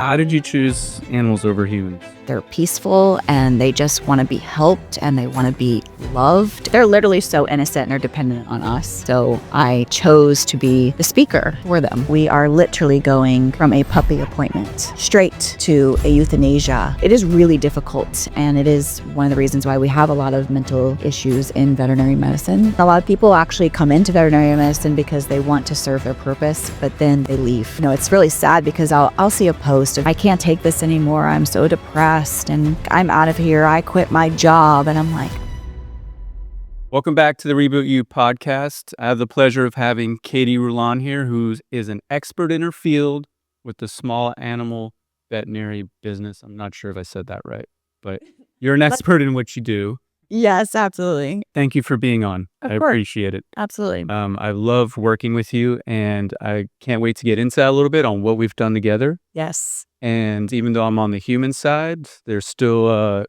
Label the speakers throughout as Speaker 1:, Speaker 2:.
Speaker 1: How did you choose animals over humans?
Speaker 2: They're peaceful and they just want to be helped and they want to be loved. They're literally so innocent and are dependent on us. So I chose to be the speaker for them. We are literally going from a puppy appointment straight to a euthanasia. It is really difficult, and it is one of the reasons why we have a lot of mental issues in veterinary medicine. A lot of people actually come into veterinary medicine because they want to serve their purpose, but then they leave. It's really sad because I'll see a post of, I can't take this anymore. I'm so depressed and I'm out of here. I quit my job. And I'm like,
Speaker 1: Welcome back to the Reboot You Podcast. I have the pleasure of having Katie Rullan here, who is an expert in her field with the small animal veterinary business. I'm not sure if I said that right, but you're an expert in what you do.
Speaker 2: yes, absolutely.
Speaker 1: Thank you for being on.
Speaker 2: Of
Speaker 1: I
Speaker 2: course.
Speaker 1: appreciate it.
Speaker 2: Absolutely.
Speaker 1: I love working with you, and I can't wait to get into that a little bit on what we've done together.
Speaker 2: Yes.
Speaker 1: And even though I'm on the human side, there's still a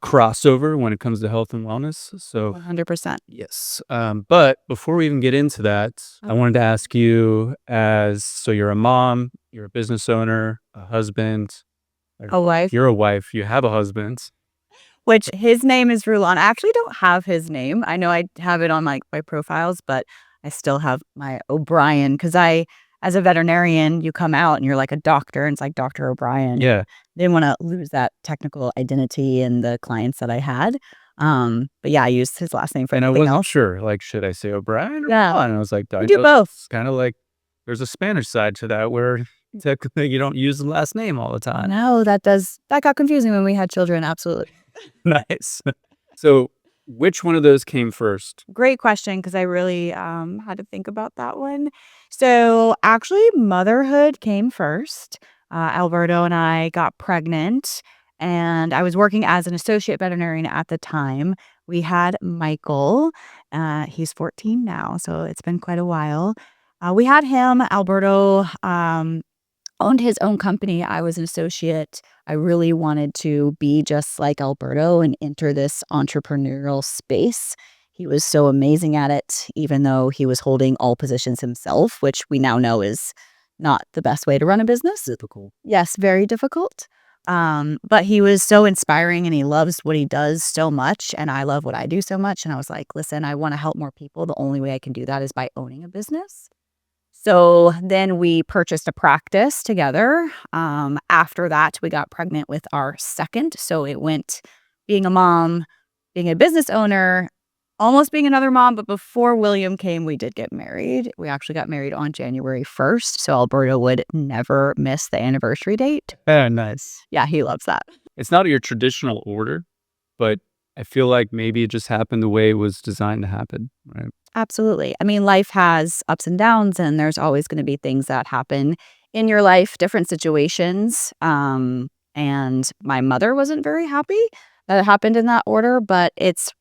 Speaker 1: crossover when it comes to health and wellness. So
Speaker 2: 100%.
Speaker 1: yes. But before we even get into that, I wanted to ask you, so you're a mom, you're a business owner, a husband,
Speaker 2: A wife.
Speaker 1: you're a wife, you have a husband.
Speaker 2: Which his name is Rullan. I actually don't have his name. I know I have it on my profiles, but I still have my O'Brien because as a veterinarian, you come out and you're like a doctor and it's like Dr. O'Brien.
Speaker 1: Yeah.
Speaker 2: Didn't want to lose that technical identity in the clients that I had. But yeah, I used his last name for
Speaker 1: And I
Speaker 2: everything
Speaker 1: wasn't
Speaker 2: else.
Speaker 1: sure, like, should I say O'Brien or
Speaker 2: Yeah.
Speaker 1: Rullan? And I was like,
Speaker 2: We do both.
Speaker 1: It's kind of like there's a Spanish side to that where technically you don't use the last name all the time.
Speaker 2: No, that got confusing when we had children. Absolutely.
Speaker 1: Nice. So which one of those came first?
Speaker 2: Great question, because I really had to think about that one. So actually, motherhood came first. Alberto and I got pregnant, and I was working as an associate veterinarian at the time. We had Michael. He's 14 now, so it's been quite a while. We had him. Alberto owned his own company. I was an associate. I really wanted to be just like Alberto and enter this entrepreneurial space. He was so amazing at it, even though he was holding all positions himself, which we now know is not the best way to run a business.
Speaker 1: Difficult.
Speaker 2: Yes, very difficult. But he was so inspiring and he loves what he does so much. And I love what I do so much. And I was like, listen, I want to help more people. The only way I can do that is by owning a business. So then we purchased a practice together. After that, we got pregnant with our second. So it went being a mom, being a business owner, almost being another mom. But before William came, we did get married. We actually got married on January 1st. So Alberto would never miss the anniversary date.
Speaker 1: Oh, nice.
Speaker 2: Yeah, he loves that.
Speaker 1: It's not your traditional order, but I feel like maybe it just happened the way it was designed to happen, right?
Speaker 2: Absolutely. I mean, life has ups and downs, and there's always going to be things that happen in your life, different situations. And my mother wasn't very happy that it happened in that order, but it's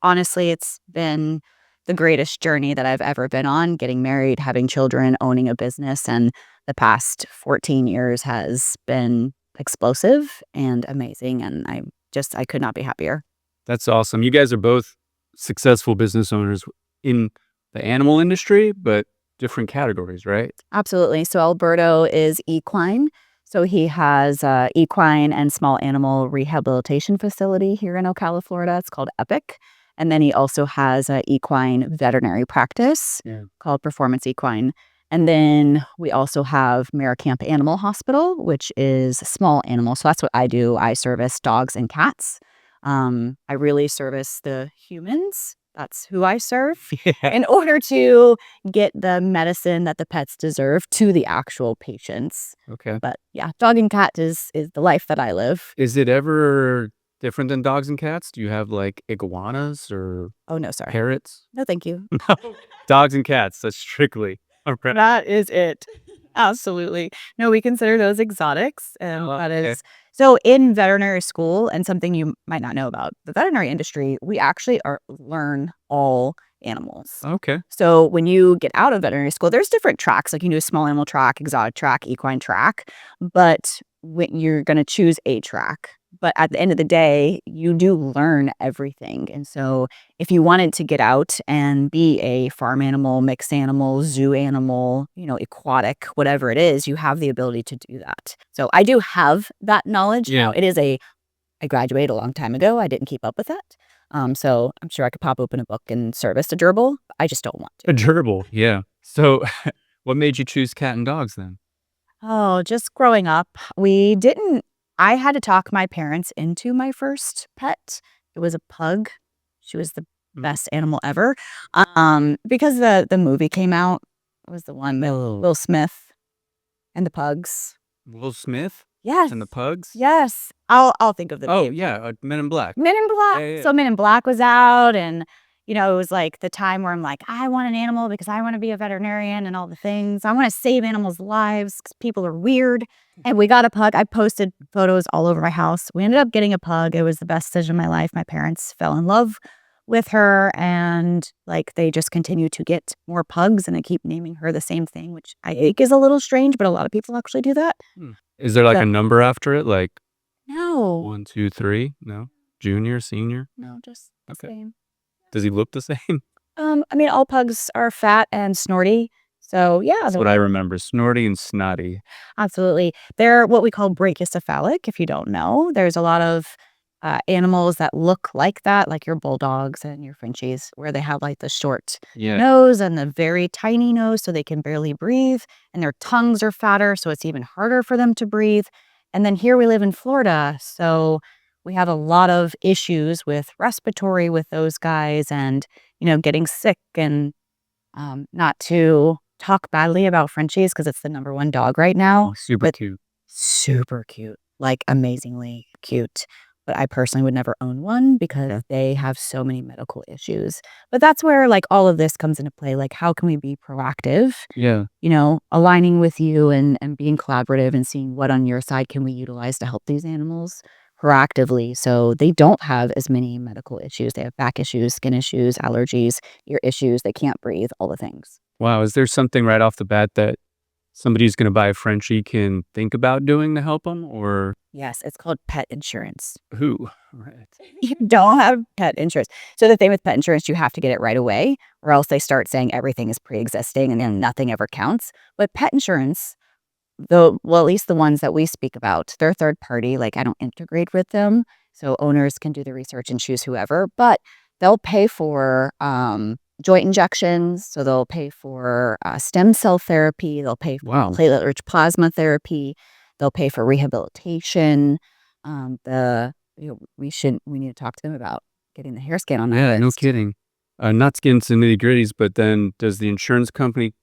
Speaker 2: been the greatest journey that I've ever been on, getting married, having children, owning a business. And the past 14 years has been explosive and amazing. And I could not be happier.
Speaker 1: That's awesome. You guys are both successful business owners in the animal industry, but different categories, right?
Speaker 2: Absolutely. So Alberto is equine. So he has a equine and small animal rehabilitation facility here in Ocala, Florida. It's called Epic. And then he also has an equine veterinary practice called Performance Equine. And then we also have Maricamp Animal Hospital, which is small animals. So that's what I do. I service dogs and cats. I really service the humans. That's who I serve in order to get the medicine that the pets deserve to the actual patients.
Speaker 1: Okay.
Speaker 2: But yeah, dog and cat is the life that I live.
Speaker 1: Is it ever different than dogs and cats? Do you have like iguanas or
Speaker 2: Oh, no, sorry.
Speaker 1: parrots?
Speaker 2: No, thank you.
Speaker 1: Dogs and cats, that's strictly.
Speaker 2: That is it. Absolutely. No, we consider those exotics. And that
Speaker 1: okay.
Speaker 2: is so in veterinary school, and something you might not know about the veterinary industry, we actually learn all animals.
Speaker 1: Okay.
Speaker 2: So when you get out of veterinary school, there's different tracks. Like you can do a small animal track, exotic track, equine track. But when you're going to choose a track, But at the end of the day, you do learn everything. And so if you wanted to get out and be a farm animal, mixed animal, zoo animal, aquatic, whatever it is, you have the ability to do that. So I do have that knowledge.
Speaker 1: Yeah.
Speaker 2: Now, I graduated a long time ago. I didn't keep up with that. So I'm sure I could pop open a book and service a gerbil. I just don't want to.
Speaker 1: A gerbil, yeah. So what made you choose cat and dogs then?
Speaker 2: Oh, just growing up, I had to talk my parents into my first pet. It was a pug. She was the best animal ever. Because the movie came out. It was the one with Will Smith and the pugs.
Speaker 1: Will Smith?
Speaker 2: Yes.
Speaker 1: And the pugs?
Speaker 2: Yes. I'll think of the
Speaker 1: Oh,
Speaker 2: name.
Speaker 1: yeah, Men in Black.
Speaker 2: Men in Black.
Speaker 1: Yeah.
Speaker 2: So Men in Black was out, and it was like the time where I'm like, I want an animal because I want to be a veterinarian and all the things. I want to save animals' lives because people are weird. And we got a pug. I posted photos all over my house. We ended up getting a pug. It was the best decision of my life. My parents fell in love with her, and they just continue to get more pugs, and they keep naming her the same thing, which I think is a little strange, but a lot of people actually do that.
Speaker 1: Is there a number after it?
Speaker 2: No.
Speaker 1: 1, 2, 3? No? Junior, senior?
Speaker 2: No, just the same.
Speaker 1: Does he look the same?
Speaker 2: All pugs are fat and snorty. So, yeah.
Speaker 1: That's what I remember. Snorty and snotty.
Speaker 2: Absolutely. They're what we call brachycephalic, if you don't know. There's a lot of animals that look like that, like your bulldogs and your Frenchies, where they have the short nose and the very tiny nose so they can barely breathe. And their tongues are fatter, so it's even harder for them to breathe. And then here we live in Florida, so we have a lot of issues with respiratory with those guys and, getting sick. And not to talk badly about Frenchies because it's the number one dog right now.
Speaker 1: Oh, super cute.
Speaker 2: Super cute. Amazingly cute. But I personally would never own one because they have so many medical issues. But that's where all of this comes into play. How can we be proactive?
Speaker 1: Yeah.
Speaker 2: Aligning with you and being collaborative and seeing what on your side can we utilize to help these animals proactively so they don't have as many medical issues. They have back issues, skin issues, allergies, ear issues. They can't breathe, all the things.
Speaker 1: Wow. Is there something right off the bat that somebody who's going to buy a Frenchie can think about doing to help them, or?
Speaker 2: Yes, it's called pet insurance.
Speaker 1: Who? Right.
Speaker 2: You don't have pet insurance. So the thing with pet insurance, you have to get it right away, or else they start saying everything is pre-existing and then nothing ever counts. But pet insurance, at least the ones that we speak about, they're third party. I don't integrate with them. So owners can do the research and choose whoever, but they'll pay for joint injections. So they'll pay for stem cell therapy. They'll pay for platelet-rich plasma therapy. They'll pay for rehabilitation. We need to talk to them about getting the hair scan on that.
Speaker 1: Yeah, no kidding. Not to get into nitty gritties, but then does the insurance company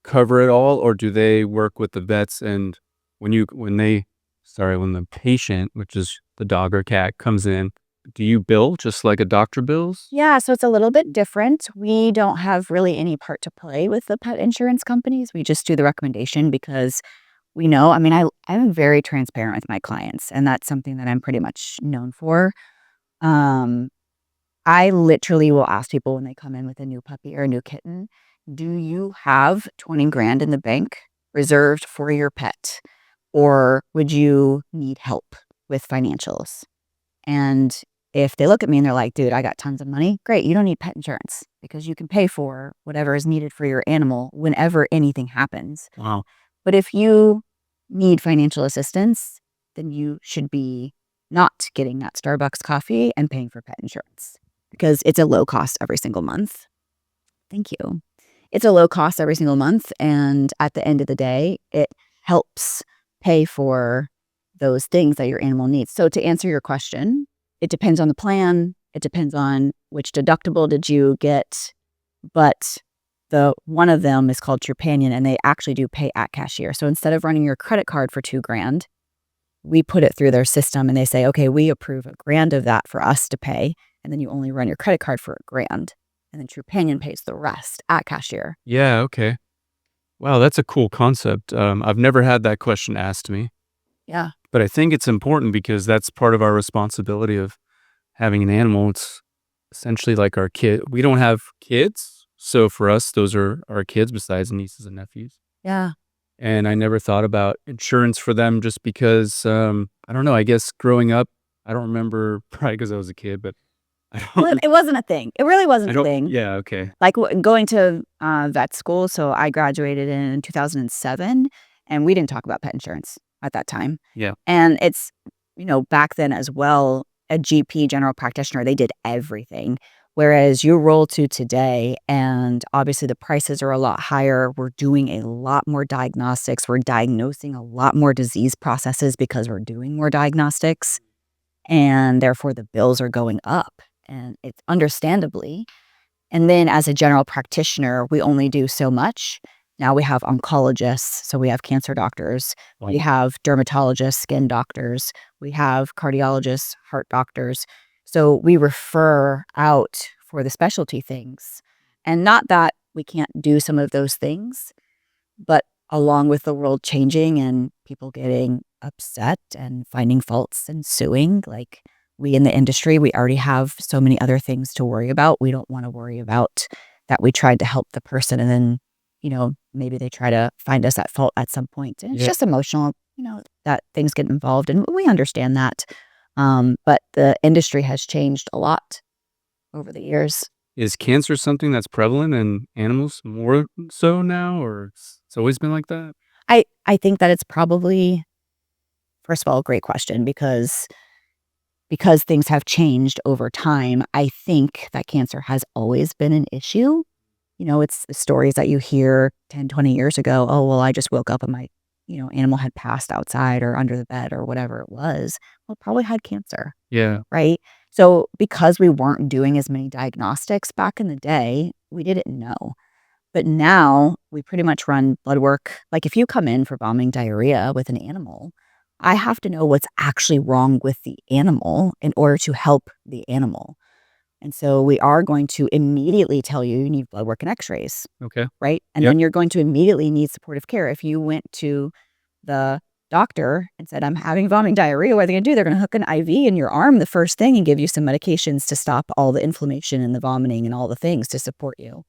Speaker 1: cover it all, or do they work with the vets? And when the patient, which is the dog or cat, comes in, do you bill just like a doctor bills?
Speaker 2: Yeah, so it's a little bit different. We don't have really any part to play with the pet insurance companies. We just do the recommendation because we know, I'm very transparent with my clients, and that's something that I'm pretty much known for. I literally will ask people when they come in with a new puppy or a new kitten, do you have 20 grand in the bank reserved for your pet? Or would you need help with financials? And if they look at me and they're like, dude, I got tons of money, great, you don't need pet insurance because you can pay for whatever is needed for your animal whenever anything happens.
Speaker 1: Wow.
Speaker 2: But if you need financial assistance, then you should be not getting that Starbucks coffee and paying for pet insurance because it's a low cost every single month. Thank you. It's a low cost every single month. And at the end of the day, it helps pay for those things that your animal needs. So to answer your question, it depends on the plan. It depends on which deductible did you get. But one of them is called Trupanion, and they actually do pay at cashier. So instead of running your credit card for $2,000, we put it through their system and they say, okay, we approve $1,000 of that for us to pay. And then you only run your credit card for $1,000. And then Trupanion pays the rest at cashier.
Speaker 1: Yeah, okay. Wow, that's a cool concept. I've never had that question asked me.
Speaker 2: Yeah.
Speaker 1: But I think it's important because that's part of our responsibility of having an animal. It's essentially like our kid. We don't have kids. So for us, those are our kids besides nieces and nephews.
Speaker 2: Yeah.
Speaker 1: And I never thought about insurance for them just because I don't know. I guess growing up, I don't remember, probably because I was a kid, but I
Speaker 2: Well,
Speaker 1: don't.
Speaker 2: it wasn't a thing. It really
Speaker 1: I
Speaker 2: wasn't a
Speaker 1: don't.
Speaker 2: thing.
Speaker 1: Yeah. Okay.
Speaker 2: Like going to vet school. So I graduated in 2007, and we didn't talk about pet insurance at that time.
Speaker 1: Yeah.
Speaker 2: And it's, back then as well, a GP, general practitioner, they did everything. Whereas you roll to today, and obviously the prices are a lot higher. We're doing a lot more diagnostics. We're diagnosing a lot more disease processes because we're doing more diagnostics. And therefore the bills are going up. And it's understandably. And then as a general practitioner, we only do so much. Now we have oncologists, so we have cancer doctors. We have dermatologists, skin doctors. We have cardiologists, heart doctors. So we refer out for the specialty things. And not that we can't do some of those things, but along with the world changing and people getting upset and finding faults and suing, like we in the industry, we already have so many other things to worry about. We don't want to worry about that we tried to help the person and then, maybe they try to find us at fault at some point. And it's
Speaker 1: Yeah.
Speaker 2: just emotional, that things get involved. And we understand that. But the industry has changed a lot over the years.
Speaker 1: Is cancer something that's prevalent in animals more so now, or it's always been like that?
Speaker 2: I think that it's probably, first of all, a great question because things have changed over time. I think that cancer has always been an issue. It's the stories that you hear 10, 20 years ago. Oh, well, I just woke up and my, animal had passed outside or under the bed or whatever it was. Well, it probably had cancer,
Speaker 1: Yeah.
Speaker 2: right? So because we weren't doing as many diagnostics back in the day, we didn't know. But now we pretty much run blood work. Like if you come in for vomiting diarrhea with an animal, I have to know what's actually wrong with the animal in order to help the animal. And so we are going to immediately tell you need blood work and x-rays,
Speaker 1: Okay.
Speaker 2: right? And
Speaker 1: Yep.
Speaker 2: then you're going to immediately need supportive care. If you went to the doctor and said, I'm having vomiting diarrhea, what are they going to do? They're going to hook an IV in your arm the first thing and give you some medications to stop all the inflammation and the vomiting and all the things to support you.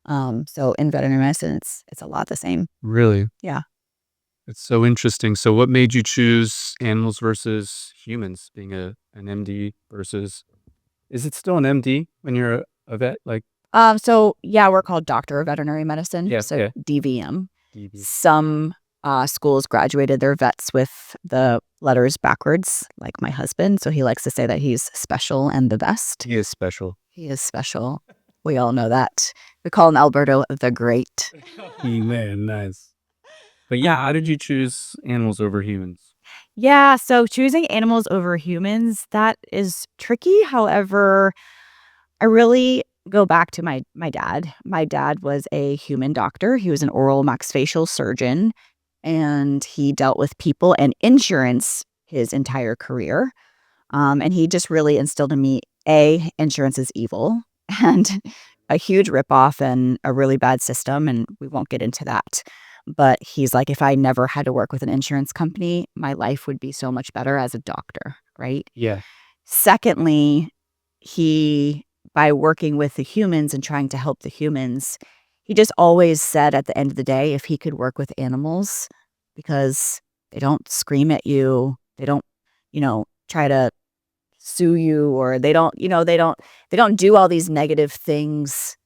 Speaker 2: So in veterinary medicine, it's a lot the same.
Speaker 1: Really?
Speaker 2: Yeah.
Speaker 1: It's so interesting. So what made you choose animals versus humans, being an MD versus, is it still an MD when you're a vet? Like,
Speaker 2: So yeah, we're called Doctor of Veterinary Medicine.
Speaker 1: Yeah,
Speaker 2: So
Speaker 1: yeah.
Speaker 2: DVM.
Speaker 1: DB.
Speaker 2: Some schools graduated their vets with the letters backwards, like my husband. So he likes to say that he's special and the best.
Speaker 1: He is special.
Speaker 2: He is special. We all know that. We call him Alberto the Great.
Speaker 1: Man, nice. But yeah, how did you choose animals over humans?
Speaker 2: Yeah, so choosing animals over humans, that is tricky. However, I really go back to my dad. My dad was a human doctor. He was an oral maxillofacial surgeon, and he dealt with people and insurance his entire career. And he just really instilled in me, insurance is evil and a huge ripoff and a really bad system. And we won't get into that. But he's like, if I never had to work with an insurance company, my life would be so much better as a doctor, right?
Speaker 1: Yeah.
Speaker 2: Secondly, by working with the humans and trying to help the humans, he just always said at the end of the day, if he could work with animals, because they don't scream at you, they don't, try to sue you, or they don't do all these negative things.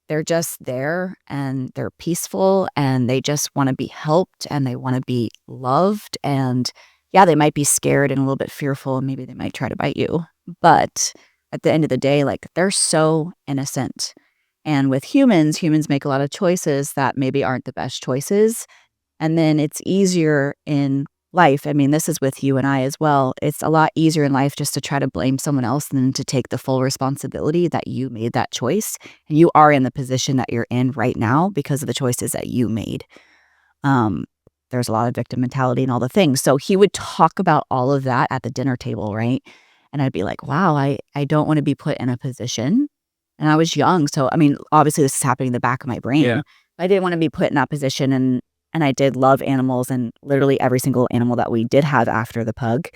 Speaker 2: They're just there and they're peaceful and they just want to be helped and they want to be loved. And yeah, they might be scared and a little bit fearful and maybe they might try to bite you. But at the end of the day, like they're so innocent. And with humans make a lot of choices that maybe aren't the best choices. And then it's easier in life. I mean, this is with you and I as well. It's a lot easier in life just to try to blame someone else than to take the full responsibility that you made that choice. And you are in the position that you're in right now because of the choices that you made. There's a lot of victim mentality and all the things. So he would talk about all of that at the dinner table, right? And I'd be like, wow, I don't want to be put in a position. And I was young. So, I mean, obviously this is happening in the back of my brain.
Speaker 1: Yeah.
Speaker 2: I didn't want to be put in that position. And I did love animals, and literally every single animal that we did have after the pug,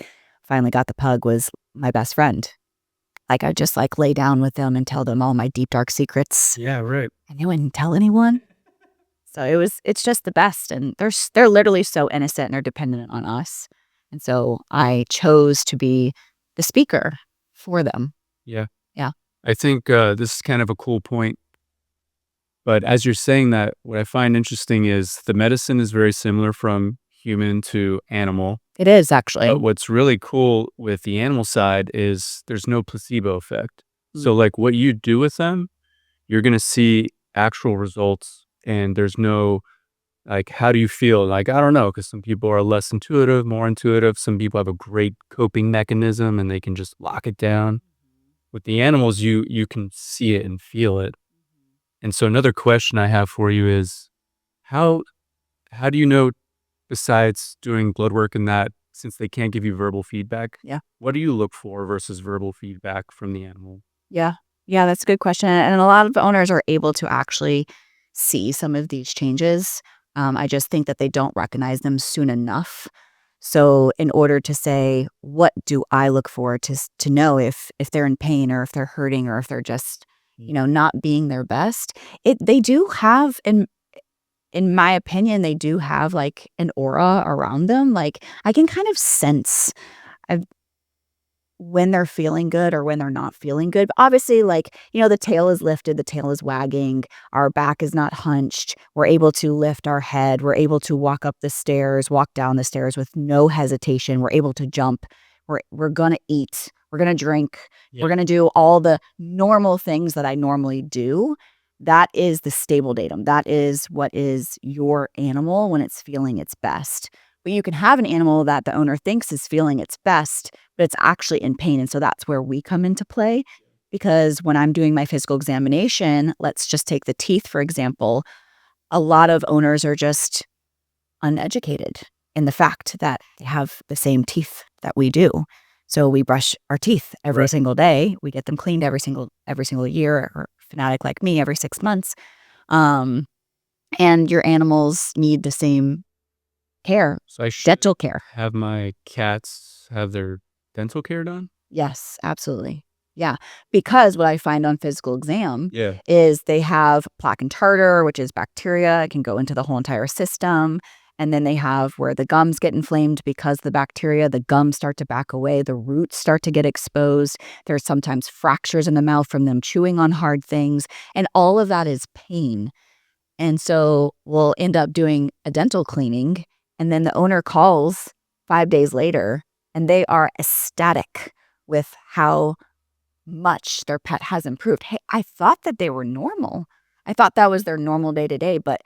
Speaker 2: finally got the pug, was my best friend. Like I just like lay down with them and tell them all my deep, dark secrets.
Speaker 1: Yeah, right.
Speaker 2: And they wouldn't tell anyone. So it's just the best. And they're literally so innocent and they're dependent on us. And so I chose to be the speaker for them.
Speaker 1: Yeah.
Speaker 2: Yeah.
Speaker 1: I think this is kind of a cool point. But as you're saying that, what I find interesting is the medicine is very similar from human to animal.
Speaker 2: It is actually.
Speaker 1: But what's really cool with the animal side is there's no placebo effect. So, like, what you do with them, you're going to see actual results. And there's no, like, how do you feel? Like, I don't know, because some people are less intuitive, more intuitive. Some people have a great coping mechanism and they can just lock it down. With the animals, you can see it and feel it. And so another question I have for you is how how do you know, besides doing blood work and that, since they can't give you verbal feedback,
Speaker 2: Yeah.
Speaker 1: what do you look for versus verbal feedback from the animal?
Speaker 2: Yeah. Yeah, that's a good question. And a lot of owners are able to actually see some of these changes. I just think that they don't recognize them soon enough. So in order to say, what do I look for to know if they're in pain or if they're hurting or if they're just, not being their best, they do have in my opinion, they do have like an aura around them. Like I can kind of sense when they're feeling good or when they're not feeling good. But obviously, like, the tail is lifted, the tail is wagging, our back is not hunched. We're able to lift our head. We're able to walk up the stairs, walk down the stairs with no hesitation. We're able to jump. We're going to eat. We're going to drink.
Speaker 1: Yeah.
Speaker 2: We're going to do all the normal things that I normally do. That is the stable datum. That is what is your animal when it's feeling its best. But you can have an animal that the owner thinks is feeling its best, but it's actually in pain. And so that's where we come into play. Because when I'm doing my physical examination, let's just take the teeth, for example, a lot of owners are just uneducated in the fact that they have the same teeth that we do. So we brush our teeth every
Speaker 1: Right.
Speaker 2: single day. We get them cleaned every single year, or fanatic like me every 6 months. And your animals need the same care,
Speaker 1: So I should
Speaker 2: dental care.
Speaker 1: have my cats have their dental care done?
Speaker 2: Yes, absolutely. Yeah, because what I find on physical exam
Speaker 1: Yeah.
Speaker 2: is they have plaque and tartar, which is bacteria. It can go into the whole entire system. And then they have where the gums get inflamed because the bacteria, the gums start to back away, the roots start to get exposed. There's sometimes fractures in the mouth from them chewing on hard things. And all of that is pain. And so we'll end up doing a dental cleaning. And then the owner calls 5 days later and they are ecstatic with how much their pet has improved. Hey, I thought that they were normal. I thought that was their normal day to day, but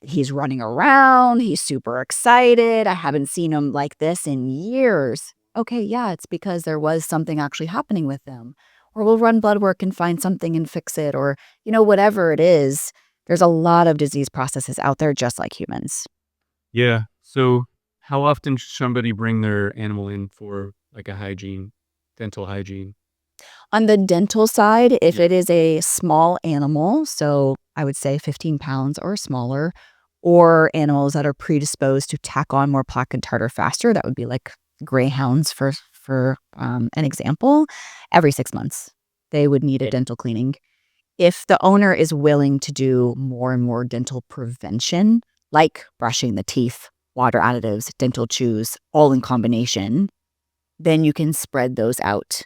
Speaker 2: he's running around. He's super excited. I haven't seen him like this in years. Okay, yeah, it's because there was something actually happening with them. Or we'll run blood work and find something and fix it. Or, whatever it is, there's a lot of disease processes out there just like humans.
Speaker 1: Yeah. So how often should somebody bring their animal in for like a dental hygiene?
Speaker 2: On the dental side, if
Speaker 1: Yeah.
Speaker 2: it is a small animal, so I would say 15 pounds or smaller, or animals that are predisposed to tack on more plaque and tartar faster, that would be like greyhounds for an example, every 6 months, they would need a dental cleaning. If the owner is willing to do more and more dental prevention, like brushing the teeth, water additives, dental chews, all in combination, then you can spread those out.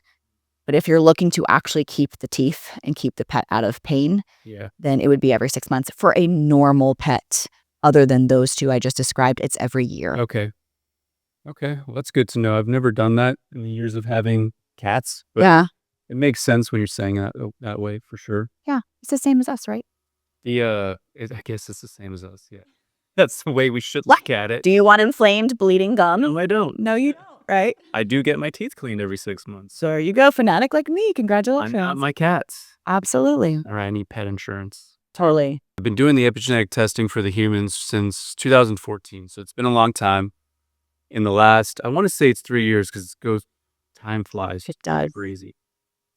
Speaker 2: But if you're looking to actually keep the teeth and keep the pet out of pain,
Speaker 1: Yeah.
Speaker 2: then it would be every 6 months. For a normal pet, other than those two I just described, it's every year.
Speaker 1: Okay. Okay. Well, that's good to know. I've never done that in the years of having cats, but
Speaker 2: Yeah.
Speaker 1: it makes sense when you're saying that way for sure.
Speaker 2: Yeah. It's the same as us, right?
Speaker 1: I guess it's the same as us. Yeah. That's the way we should
Speaker 2: What?
Speaker 1: look at it.
Speaker 2: Do you want inflamed, bleeding gum?
Speaker 1: No, I don't.
Speaker 2: No, you don't, right?
Speaker 1: I do get my teeth cleaned every 6 months.
Speaker 2: So there you go, fanatic like me.
Speaker 1: I'm
Speaker 2: Congratulations.
Speaker 1: not my cats.
Speaker 2: Absolutely.
Speaker 1: All right, I need pet insurance.
Speaker 2: Totally.
Speaker 1: I've been doing the epigenetic testing for the humans since 2014, so it's been a long time. In the last, I want to say it's 3 years because time flies.
Speaker 2: It does.
Speaker 1: Crazy.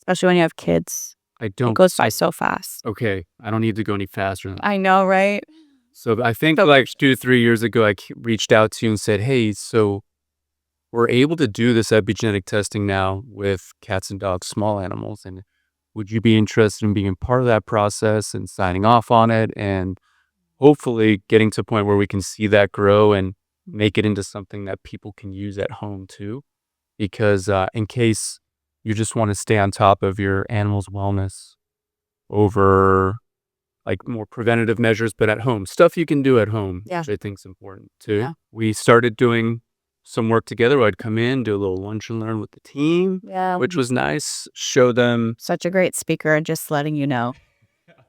Speaker 2: Especially when you have kids.
Speaker 1: I
Speaker 2: It
Speaker 1: don't.
Speaker 2: goes by so fast.
Speaker 1: Okay, I don't need to go any faster than that.
Speaker 2: I know, right?
Speaker 1: So I think like 2 to 3 years ago, I reached out to you and said, hey, so we're able to do this epigenetic testing now with cats and dogs, small animals. And would you be interested in being part of that process and signing off on it and hopefully getting to a point where we can see that grow and make it into something that people can use at home too. Because in case you just want to stay on top of your animal's wellness over like more preventative measures, but at home, stuff you can do at home,
Speaker 2: Yeah.
Speaker 1: which I think is important too.
Speaker 2: Yeah.
Speaker 1: We started doing some work together. I'd come in, do a little lunch and learn with the team,
Speaker 2: Yeah.
Speaker 1: which was nice. Show them.
Speaker 2: Such a great speaker, just letting you know.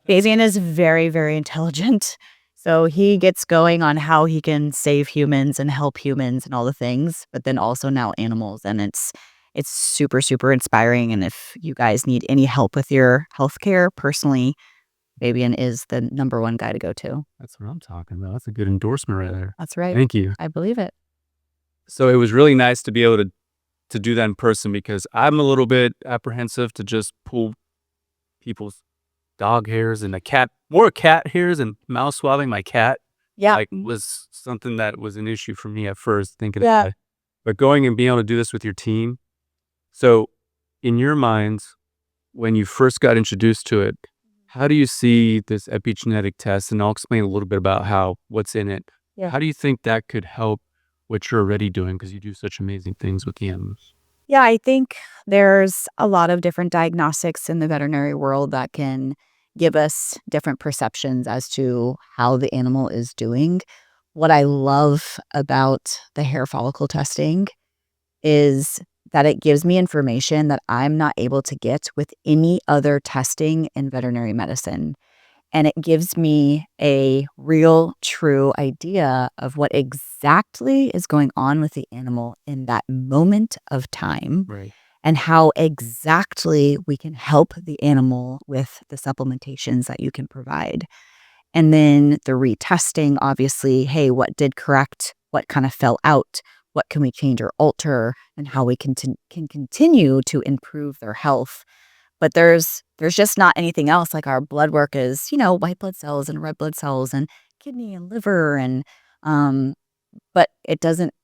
Speaker 2: Bayesian is very, very intelligent. So he gets going on how he can save humans and help humans and all the things, but then also now animals. And it's super, super inspiring. And if you guys need any help with your healthcare, personally, Fabian is the number one guy to go to.
Speaker 1: That's what I'm talking about. That's a good endorsement right there.
Speaker 2: That's right.
Speaker 1: Thank you.
Speaker 2: I believe it.
Speaker 1: So it was really nice to be able to do that in person because I'm a little bit apprehensive to just pull people's dog hairs and more cat hairs and mouse swabbing my cat.
Speaker 2: Yeah.
Speaker 1: Like was something that was an issue for me at first thinking
Speaker 2: Yeah.
Speaker 1: about it. But going and being able to do this with your team. So in your minds, when you first got introduced to it, how do you see this epigenetic test? And I'll explain a little bit about what's in it.
Speaker 2: Yeah.
Speaker 1: How do you think that could help what you're already doing? Because you do such amazing things with the animals.
Speaker 2: Yeah, I think there's a lot of different diagnostics in the veterinary world that can give us different perceptions as to how the animal is doing. What I love about the hair follicle testing is that it gives me information that I'm not able to get with any other testing in veterinary medicine. And it gives me a real, true idea of what exactly is going on with the animal in that moment of time.
Speaker 1: Right.
Speaker 2: And how exactly we can help the animal with the supplementations that you can provide. And then the retesting, obviously, hey, what did correct? What kind of fell out? What can we change or alter? And how we can continue to improve their health. But there's just not anything else. Like our blood work is, white blood cells and red blood cells and kidney and liver and but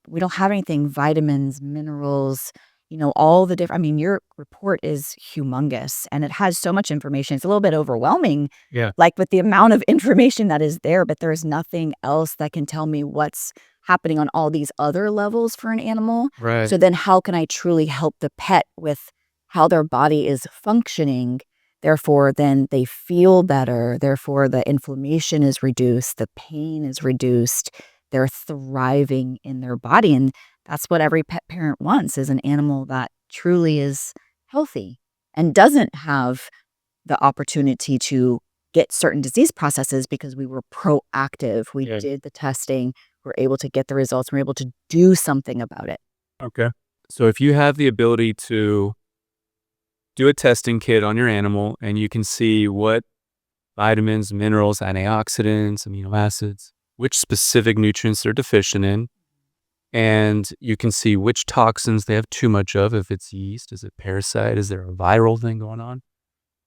Speaker 2: we don't have anything, vitamins, minerals, all the different, your report is humongous and it has so much information. It's a little bit overwhelming.
Speaker 1: Yeah.
Speaker 2: Like with the amount of information that is there, but there's nothing else that can tell me what's happening on all these other levels for an animal.
Speaker 1: Right.
Speaker 2: So then how can I truly help the pet with how their body is functioning? Therefore, then they feel better. Therefore, the inflammation is reduced. The pain is reduced. They're thriving in their body. And that's what every pet parent wants, is an animal that truly is healthy and doesn't have the opportunity to get certain disease processes because we were proactive. We did the testing. We're able to get the results. We're able to do something about it.
Speaker 1: Okay. So if you have the ability to do a testing kit on your animal and you can see what vitamins, minerals, antioxidants, amino acids, which specific nutrients they're deficient in, and you can see which toxins they have too much of. If it's yeast, is it parasite? Is there a viral thing going on?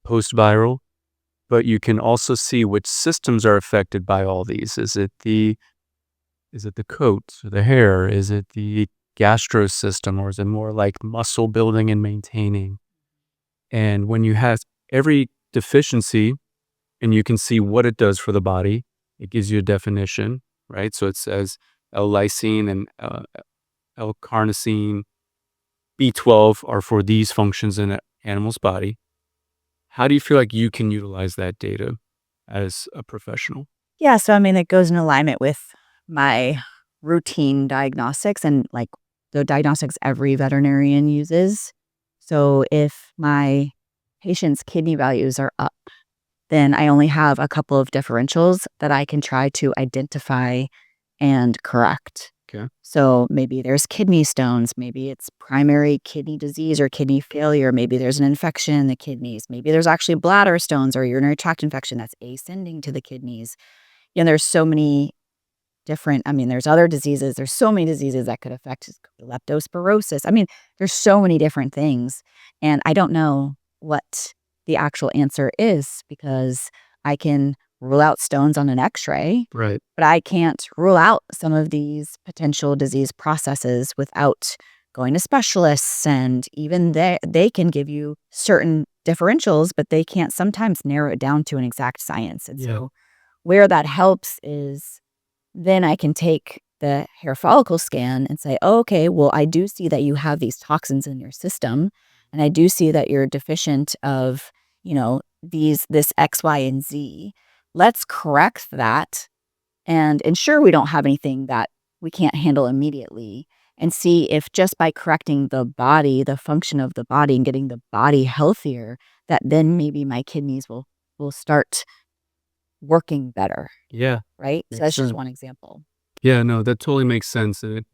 Speaker 1: Post-viral. But you can also see which systems are affected by all these. Is it the coat or the hair? Is it the gastro system, or is it more like muscle building and maintaining? And when you have every deficiency and you can see what it does for the body, it gives you a definition, right? So it says L-lysine and L-carnosine, B12 are for these functions in an animal's body. How do you feel like you can utilize that data as a professional?
Speaker 2: Yeah, so it goes in alignment with my routine diagnostics and like the diagnostics every veterinarian uses. So if my patient's kidney values are up, then I only have a couple of differentials that I can try to identify and correct.
Speaker 1: Okay.
Speaker 2: So maybe there's kidney stones, maybe it's primary kidney disease or kidney failure, maybe there's an infection in the kidneys, maybe there's actually bladder stones or urinary tract infection that's ascending to the kidneys. There's so many different, there's other diseases, there's so many diseases that could affect leptospirosis. There's so many different things. And I don't know what the actual answer is because I can rule out stones on an x-ray,
Speaker 1: right?
Speaker 2: But I can't rule out some of these potential disease processes without going to specialists. And even they can give you certain differentials, but they can't sometimes narrow it down to an exact science. And so where that helps is then I can take the hair follicle scan and say, oh, okay, well, I do see that you have these toxins in your system. And I do see that you're deficient of, this X, Y, and Z. Let's correct that and ensure we don't have anything that we can't handle immediately, and see if just by correcting the body, the function of the body, and getting the body healthier, that then maybe my kidneys will start working better.
Speaker 1: Yeah.
Speaker 2: Right? So that's just one example.
Speaker 1: Yeah, no, that totally makes sense. And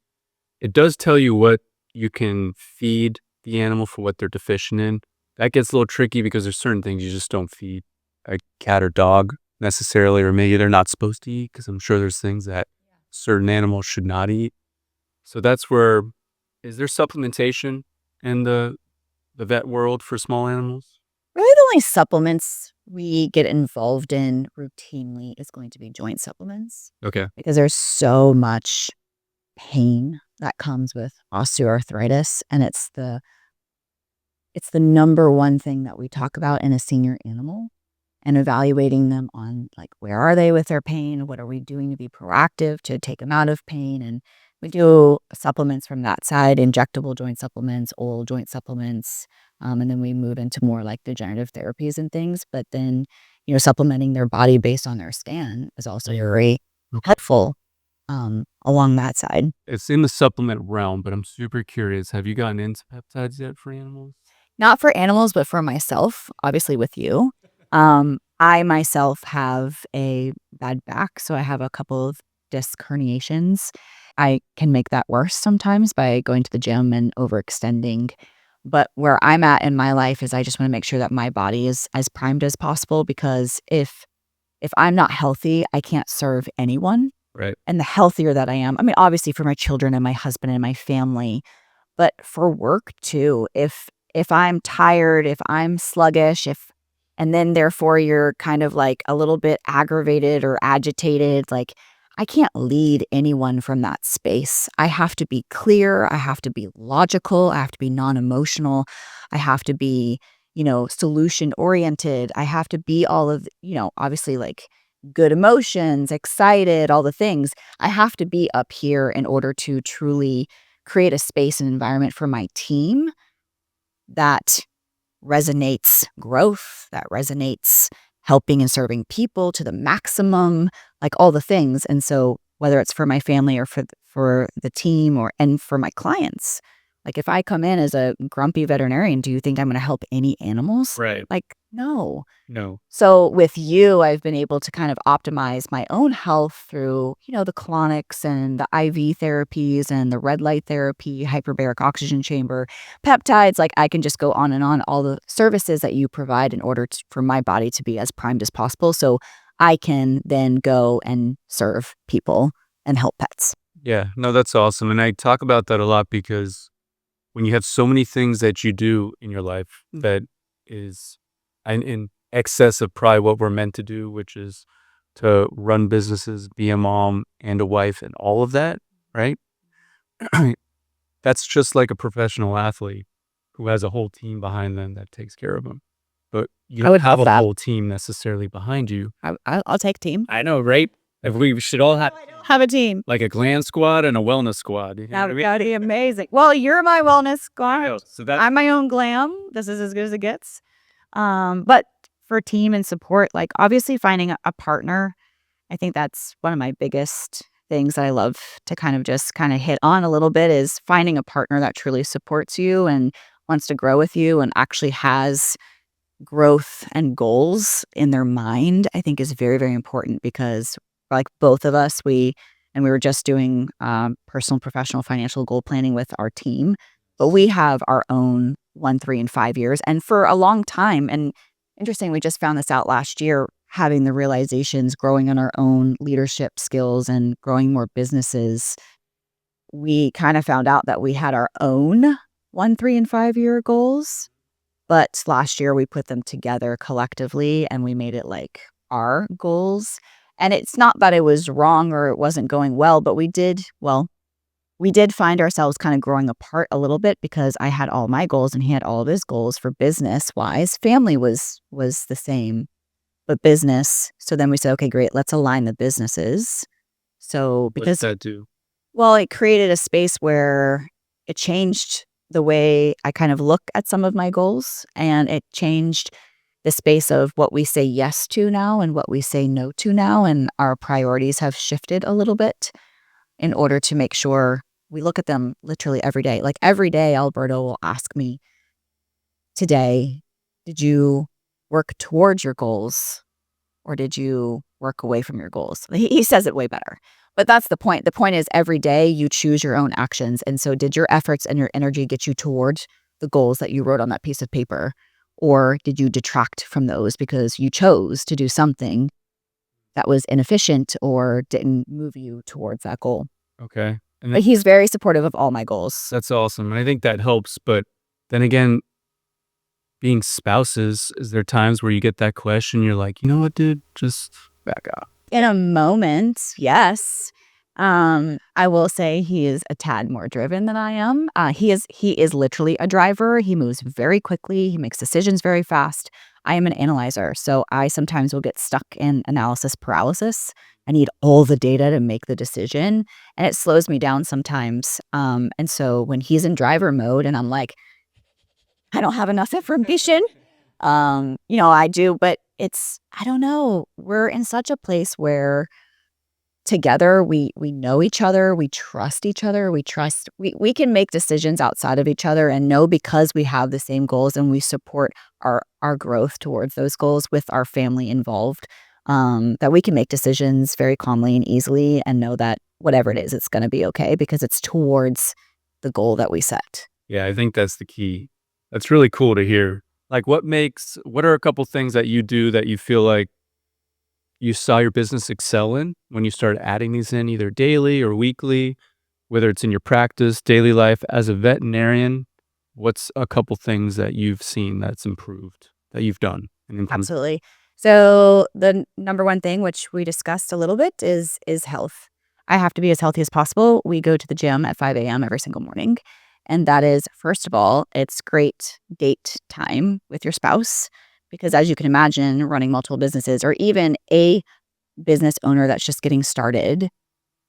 Speaker 1: it does tell you what you can feed the animal for what they're deficient in. That gets a little tricky because there's certain things you just don't feed a cat or dog necessarily, or maybe they're not supposed to eat, because I'm sure there's things that certain animals should not eat. So that's where, is there supplementation in the vet world for small animals?
Speaker 2: Really, the only supplements we get involved in routinely is going to be joint supplements,
Speaker 1: Okay.
Speaker 2: because there's so much pain that comes with osteoarthritis, and it's the number one thing that we talk about in a senior animal, and evaluating them on, like, where are they with their pain? What are we doing to be proactive to take them out of pain? And we do supplements from that side, injectable joint supplements, oral joint supplements, and then we move into more like degenerative therapies and things. But then, supplementing their body based on their scan is also very helpful along that side.
Speaker 1: It's in the supplement realm, but I'm super curious. Have you gotten into peptides yet for animals?
Speaker 2: Not for animals, but for myself, obviously with you. I myself have a bad back, so I have a couple of disc herniations. I can make that worse sometimes by going to the gym and overextending. But where I'm at in my life is I just want to make sure that my body is as primed as possible, because if I'm not healthy, I can't serve anyone.
Speaker 1: Right.
Speaker 2: And the healthier that I am, I mean, obviously for my children and my husband and my family, but for work too. If I'm tired, if I'm sluggish, and then therefore you're kind of like a little bit aggravated or agitated, like, I can't lead anyone from that space. I have to be clear. I have to be logical. I have to be non-emotional. I have to be, solution oriented. I have to be all of, obviously, like, good emotions, excited, all the things. I have to be up here in order to truly create a space and environment for my team that resonates growth, that resonates helping and serving people to the maximum, like all the things. And so whether it's for my family or for the team and for my clients, like, if I come in as a grumpy veterinarian, do you think I'm going to help any animals?
Speaker 1: Right.
Speaker 2: Like, no.
Speaker 1: So
Speaker 2: with you, I've been able to kind of optimize my own health through, the colonics and the IV therapies and the red light therapy, hyperbaric oxygen chamber, peptides. Like, I can just go on and on, all the services that you provide in order for my body to be as primed as possible, so I can then go and serve people and help pets.
Speaker 1: Yeah, no, that's awesome. And I talk about that a lot because when you have so many things that you do in your life that is in excess of probably what we're meant to do, which is to run businesses, be a mom and a wife and all of that, right? That's just like a professional athlete who has a whole team behind them that takes care of them. But you don't have a whole team necessarily behind you.
Speaker 2: I'll take team.
Speaker 1: I know, right? If we should all
Speaker 2: Have a team.
Speaker 1: like a glam squad and a wellness squad. You know what I mean?
Speaker 2: That'd be amazing. Well, you're my wellness squad.
Speaker 1: Oh, so that
Speaker 2: I'm my own glam. This is as good as it gets. But for team and support, like, obviously finding a partner, I think that's one of my biggest things that I love to kind of hit on a little bit, is finding a partner that truly supports you and wants to grow with you and actually has growth and goals in their mind. I think is very, very important, because like both of us, we were just doing personal, professional, financial goal planning with our team, but we have our own 1, 3, and 5 years. And for a long time, and interesting, we just found this out last year, having the realizations, growing on our own leadership skills and growing more businesses, we kind of found out that we had our own 1, 3, and 5 year goals. But last year we put them together collectively and we made it like our goals. And it's not that it was wrong or it wasn't going well, but we did find ourselves kind of growing apart a little bit, because I had all my goals and he had all of his goals for business wise. Family was the same, but business. So then we said, okay, great, let's align the businesses. So
Speaker 1: what does that do?
Speaker 2: Well, it created a space where it changed the way I kind of look at some of my goals, and it changed the space of what we say yes to now and what we say no to now, and our priorities have shifted a little bit in order to make sure we look at them literally every day. Like every day, Alberto will ask me, today, did you work towards your goals or did you work away from your goals? He says it way better. But that's the point. The point is every day you choose your own actions. And so did your efforts and your energy get you towards the goals that you wrote on that piece of paper? Or did you detract from those because you chose to do something that was inefficient or didn't move you towards that goal?
Speaker 1: Okay. And
Speaker 2: But he's very supportive of all my goals.
Speaker 1: that's awesome. And I think that helps. But then again, being spouses, is there times where you get that question? You're like, you know what, dude, just back up.
Speaker 2: In a moment, yes. I will say he is a tad more driven than I am. He is literally a driver. He moves very quickly. He makes decisions very fast. I am an analyzer, so I sometimes will get stuck in analysis paralysis. I need all the data to make the decision, and it slows me down sometimes. And so when he's in driver mode, and I'm like, I don't have enough information. I do, but I don't know. We're in such a place where together we know each other, we trust each other, we can make decisions outside of each other and know because we have the same goals and we support our growth towards those goals with our family involved, that we can make decisions very calmly and easily and know that whatever it is, it's going to be okay because it's towards the goal that we set.
Speaker 1: Yeah, I think that's the key. That's really cool to hear. Like what are a couple things that you do that you feel like you saw your business excel in when you started adding these in either daily or weekly, whether it's in your practice, daily life as a veterinarian? What's a couple things that you've seen that's improved, that you've done and implemented?
Speaker 2: Absolutely. So the number one thing, which we discussed a little bit, is health. I have to be as healthy as possible. We go to the gym at 5 a.m. every single morning. And that is, first of all, it's great date time with your spouse because as you can imagine, running multiple businesses or even a business owner that's just getting started,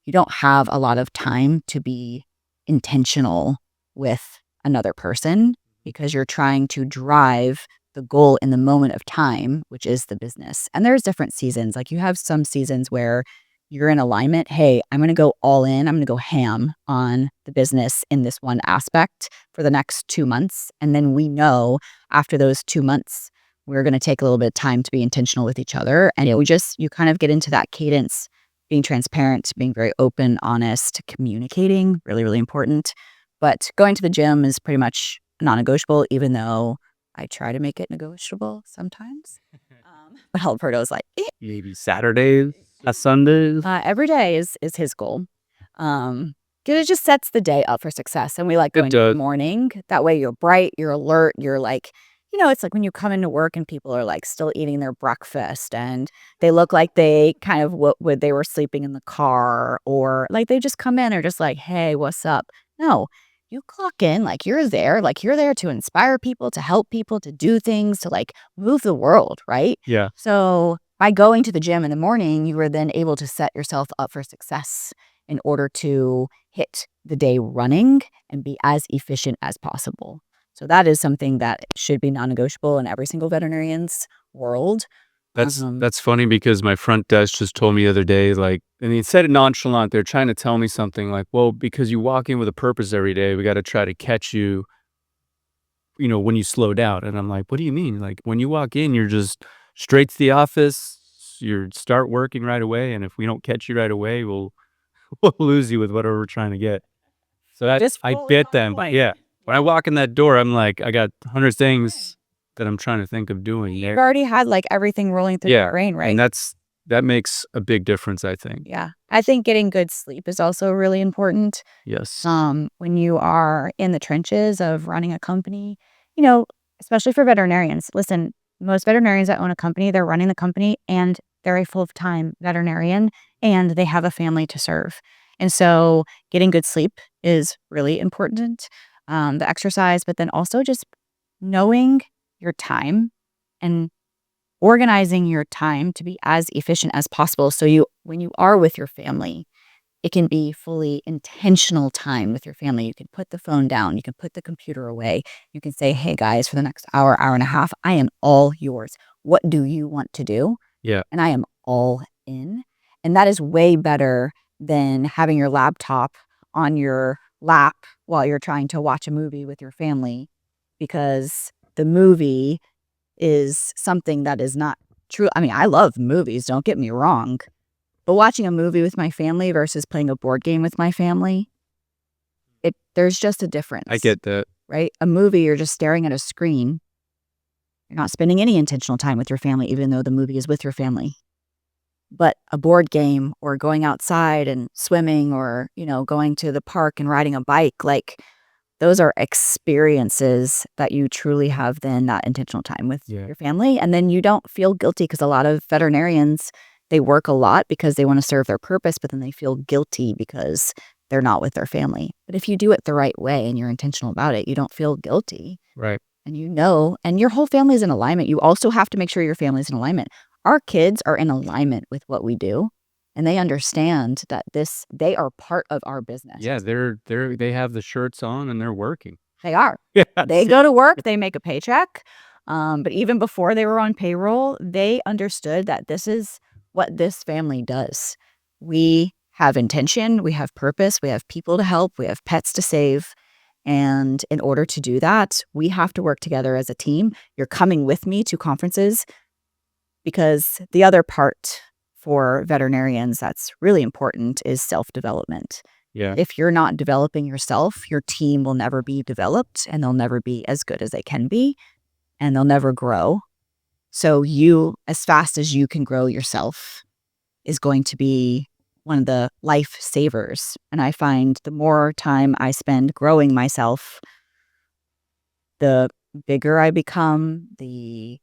Speaker 2: you don't have a lot of time to be intentional with another person because you're trying to drive the goal in the moment of time, which is the business. And there's different seasons. Like you have some seasons where you're in alignment. Hey, I'm going to go all in. I'm going to go ham on the business in this one aspect for the next 2 months. And then we know after those 2 months, we're going to take a little bit of time to be intentional with each other. And you kind of get into that cadence, being transparent, being very open, honest, communicating, really, really important. But going to the gym is pretty much non-negotiable, even though I try to make it negotiable sometimes. But Alberto's like,
Speaker 1: Maybe Saturdays, Sundays.
Speaker 2: every day is his goal. 'Cause it just sets the day up for success. And we like going in the morning. That way you're bright, you're alert, you're like, it's like when you come into work and people are like still eating their breakfast and they look like they kind of they were sleeping in the car or like they just come in or just like, hey, what's up? No, you clock in like you're there to inspire people, to help people, to do things, to like move the world, right?
Speaker 1: Yeah.
Speaker 2: So by going to the gym in the morning, you were then able to set yourself up for success in order to hit the day running and be as efficient as possible. So that is something that should be non-negotiable in every single veterinarian's world.
Speaker 1: That's funny because my front desk just told me the other day, like, and he said it nonchalant. They're trying to tell me something like, well, because you walk in with a purpose every day, we got to try to catch you, when you slow down. And I'm like, what do you mean? Like when you walk in, you're just straight to the office, you start working right away. And if we don't catch you right away, we'll lose you with whatever we're trying to get. So I bit them. Yeah. When I walk in that door, I'm like, I got 100 things that I'm trying to think of doing
Speaker 2: You've
Speaker 1: there.
Speaker 2: already had like everything rolling through your brain, right?
Speaker 1: And that makes a big difference, I think.
Speaker 2: Yeah. I think getting good sleep is also really important.
Speaker 1: Yes.
Speaker 2: When you are in the trenches of running a company, especially for veterinarians. Listen, most veterinarians that own a company, they're running the company and they're a full-time veterinarian and they have a family to serve. And so getting good sleep is really important. The exercise, but then also just knowing your time and organizing your time to be as efficient as possible. So when you are with your family, It can be fully intentional time with your family. You can put the phone down. You can put the computer away. You can say, hey, guys, for the next hour, hour and a half, I am all yours. What do you want to do?
Speaker 1: Yeah.
Speaker 2: And I am all in. And that is way better than having your laptop on your lap while you're trying to watch a movie with your family, because the movie is something that is not true. I mean, I love movies, don't get me wrong. But watching a movie with my family versus playing a board game with my family, there's just a difference.
Speaker 1: I get that.
Speaker 2: Right? A movie, you're just staring at a screen. You're not spending any intentional time with your family, even though the movie is with your family. But a board game or going outside and swimming or, going to the park and riding a bike, like those are experiences that you truly have then that intentional time with your family. And then you don't feel guilty, because a lot of veterinarians, they work a lot because they want to serve their purpose, but then they feel guilty because they're not with their family. But if you do it the right way and you're intentional about it, you don't feel guilty.
Speaker 1: Right.
Speaker 2: And and your whole family is in alignment. You also have to make sure your family is in alignment. Our kids are in alignment with what we do, and they understand that they are part of our business.
Speaker 1: Yeah, they have the shirts on and they're working.
Speaker 2: They are.
Speaker 1: Yeah.
Speaker 2: They go to work, they make a paycheck. But even before they were on payroll, they understood that this is what this family does. We have intention, we have purpose, we have people to help, we have pets to save. And in order to do that, we have to work together as a team. You're coming with me to conferences, because the other part for veterinarians that's really important is self-development.
Speaker 1: Yeah.
Speaker 2: If you're not developing yourself, your team will never be developed, and they'll never be as good as they can be, and they'll never grow. So as fast as you can grow yourself is going to be one of the life savers. And I find the more time I spend growing myself, the bigger I become, the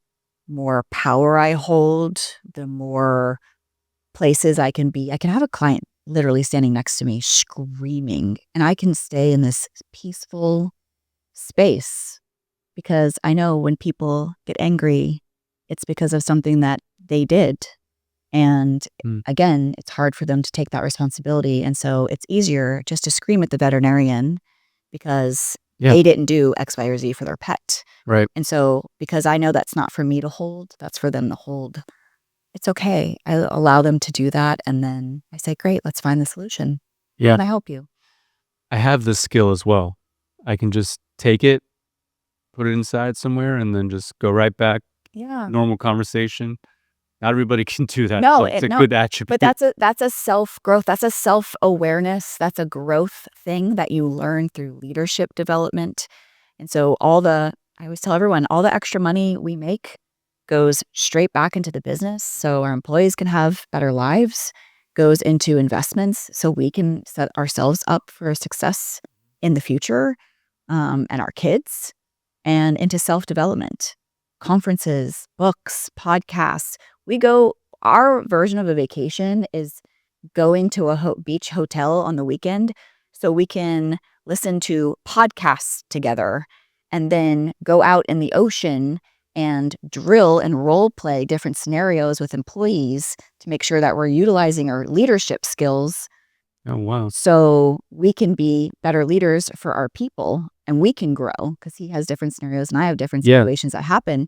Speaker 2: more power I hold, the more places I can be. I can have a client literally standing next to me screaming, and I can stay in this peaceful space, because I know when people get angry, it's because of something that they did. And again, it's hard for them to take that responsibility. And so it's easier just to scream at the veterinarian because they didn't do X, Y, or Z for their pet.
Speaker 1: Right.
Speaker 2: And so because I know that's not for me to hold, that's for them to hold. It's okay. I allow them to do that. And then I say, great, let's find the solution.
Speaker 1: Yeah.
Speaker 2: Can I help you?
Speaker 1: I have this skill as well. I can just take it, put it inside somewhere, and then just go right back.
Speaker 2: Yeah.
Speaker 1: Normal conversation. Not everybody can do that.
Speaker 2: No,
Speaker 1: so it's a good attribute.
Speaker 2: But that's a self-growth. That's a self-awareness. That's a growth thing that you learn through leadership development. And so I always tell everyone, all the extra money we make goes straight back into the business so our employees can have better lives, goes into investments so we can set ourselves up for success in the future, and our kids, and into self-development. Conferences, books, podcasts. Our version of a vacation is going to a beach hotel on the weekend so we can listen to podcasts together and then go out in the ocean and drill and role play different scenarios with employees to make sure that we're utilizing our leadership skills.
Speaker 1: Oh, wow.
Speaker 2: So we can be better leaders for our people, and we can grow, because he has different scenarios and I have different situations that happen.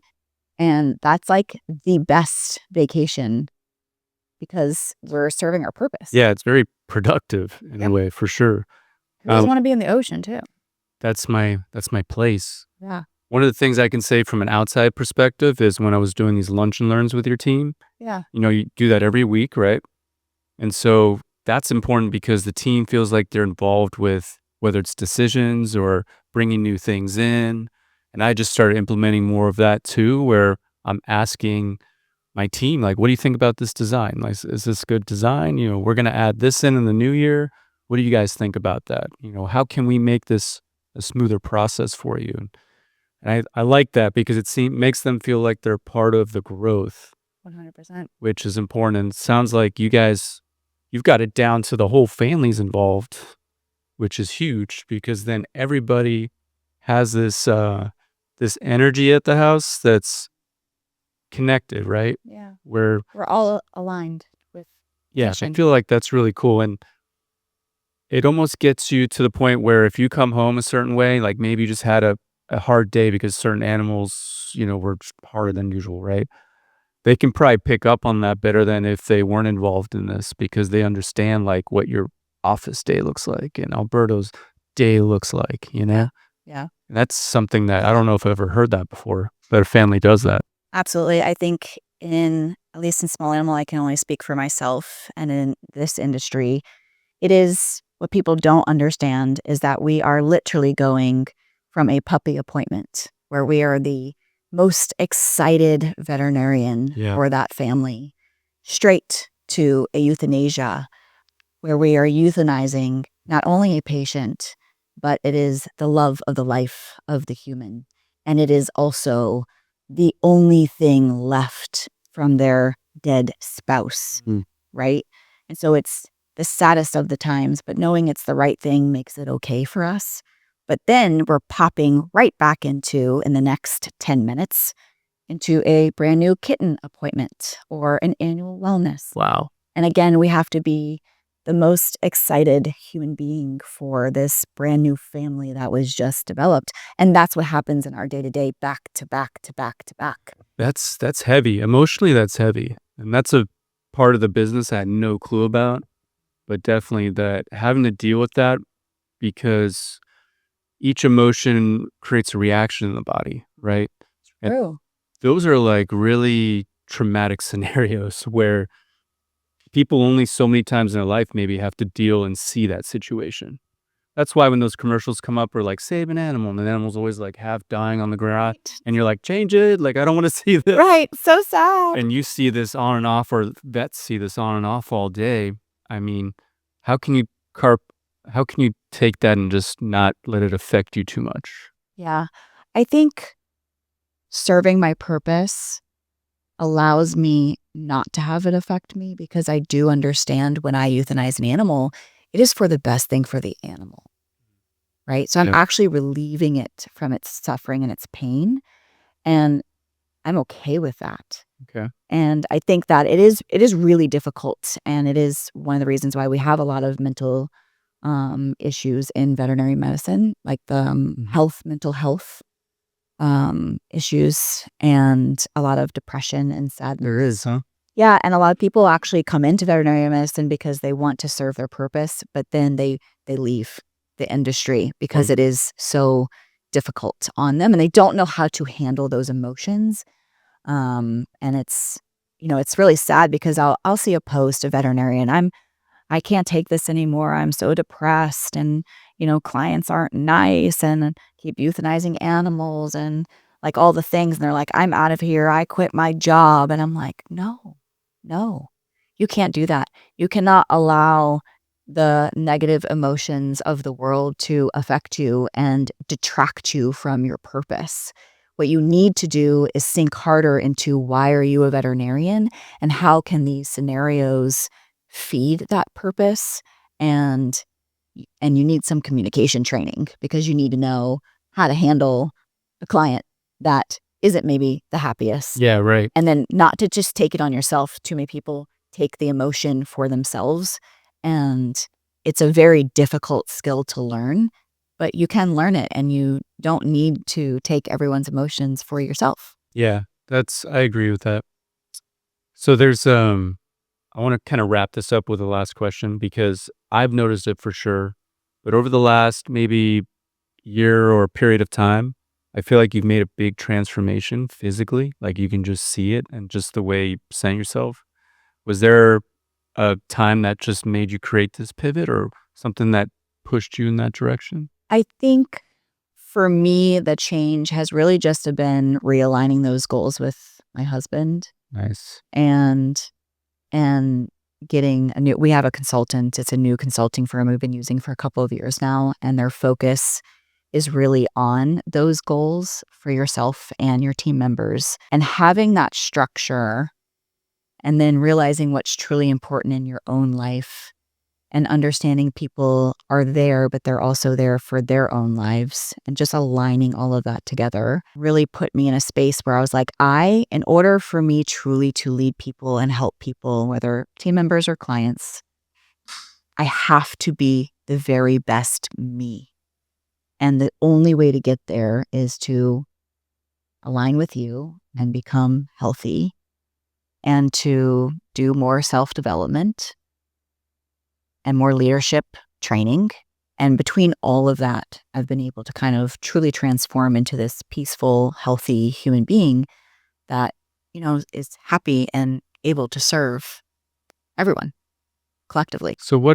Speaker 2: And that's like the best vacation because we're serving our purpose.
Speaker 1: Yeah, it's very productive in a way, for sure.
Speaker 2: Who doesn't want to be in the ocean too?
Speaker 1: That's my place.
Speaker 2: Yeah.
Speaker 1: One of the things I can say from an outside perspective is when I was doing these lunch and learns with your team, you do that every week, right? And so that's important because the team feels like they're involved with whether it's decisions or bringing new things in. And I just started implementing more of that too, where I'm asking my team, like, what do you think about this design? Like, is this good design? We're going to add this in the new year. What do you guys think about that? How can we make this a smoother process for you? And I like that because it makes them feel like they're part of the growth.
Speaker 2: 100%.
Speaker 1: Which is important. And it sounds like you've got it down to the whole family's involved, which is huge because then everybody has this energy at the house that's connected, right?
Speaker 2: Yeah.
Speaker 1: Where
Speaker 2: we're all aligned with
Speaker 1: I
Speaker 2: mission.
Speaker 1: feel like that's really cool. And it almost gets you to the point where if you come home a certain way, like maybe you just had a hard day because certain animals, were just harder than usual, right? They can probably pick up on that better than if they weren't involved in this because they understand like what your office day looks like and Alberto's day looks like,
Speaker 2: Yeah.
Speaker 1: And that's something that I don't know if I've ever heard that before, but a family does that.
Speaker 2: Absolutely. I think at least in small animal, I can only speak for myself. And in this industry, it is what people don't understand is that we are literally going from a puppy appointment where we are the most excited veterinarian
Speaker 1: Yeah.
Speaker 2: for that family straight to a euthanasia where we are euthanizing not only a patient, but it is the love of the life of the human. And it is also the only thing left from their dead spouse, right? And so it's the saddest of the times, but knowing it's the right thing makes it okay for us. But then we're popping right back into, in the next 10 minutes, into a brand new kitten appointment or an annual wellness.
Speaker 1: Wow.
Speaker 2: And again, we have to be the most excited human being for this brand new family that was just developed. And that's what happens in our day-to-day, back to back to back to back.
Speaker 1: That's heavy. Emotionally, that's heavy. And that's a part of the business I had no clue about, but definitely that having to deal with that because each emotion creates a reaction in the body, right? And
Speaker 2: True.
Speaker 1: those are like really traumatic scenarios where people only so many times in their life maybe have to deal and see that situation. That's why when those commercials come up or like save an animal and the animal's always like half dying on the ground and you're like, change it. Like, I don't want to see this.
Speaker 2: Right. So sad.
Speaker 1: And you see this on and off, or vets see this on and off all day. I mean, how can you how can you take that and just not let it affect you too much?
Speaker 2: Yeah. I think serving my purpose allows me not to have it affect me because I do understand when I euthanize an animal, it is for the best thing for the animal, right? So I'm actually relieving it from its suffering and its pain, and I'm okay with that.
Speaker 1: Okay.
Speaker 2: And I think that it is really difficult, and it is one of the reasons why we have a lot of mental issues in veterinary medicine, like the mental health issues and a lot of depression and sadness.
Speaker 1: There is, huh?
Speaker 2: Yeah, and a lot of people actually come into veterinary medicine because they want to serve their purpose, but then they leave the industry because it is so difficult on them and they don't know how to handle those emotions. And it's it's really sad because I'll see a post, a veterinarian, I can't take this anymore. I'm so depressed and, clients aren't nice and keep euthanizing animals and like all the things. And they're like, I'm out of here. I quit my job. And I'm like, no, you can't do that. You cannot allow the negative emotions of the world to affect you and detract you from your purpose. What you need to do is sink harder into why are you a veterinarian and how can these scenarios feed that purpose, and you need some communication training because you need to know how to handle a client that isn't maybe the happiest.
Speaker 1: Yeah, right.
Speaker 2: And then not to just take it on yourself. Too many people take the emotion for themselves, and it's a very difficult skill to learn, but you can learn it and you don't need to take everyone's emotions for yourself.
Speaker 1: Yeah, I agree with that. So there's I want to kind of wrap this up with the last question because I've noticed it for sure. But over the last maybe year or period of time, I feel like you've made a big transformation physically. Like you can just see it and just the way you present yourself. Was there a time that just made you create this pivot or something that pushed you in that direction?
Speaker 2: I think for me, the change has really just been realigning those goals with my husband
Speaker 1: Nice.
Speaker 2: and getting we have a consultant. It's a new consulting firm we've been using for a couple of years now, and their focus is really on those goals for yourself and your team members, and having that structure and then realizing what's truly important in your own life and understanding people are there, but they're also there for their own lives, and just aligning all of that together really put me in a space where I was like, in order for me truly to lead people and help people, whether team members or clients, I have to be the very best me. And the only way to get there is to align with you and become healthy and to do more self-development and more leadership training. And between all of that, I've been able to kind of truly transform into this peaceful, healthy human being that, is happy and able to serve everyone collectively.
Speaker 1: So how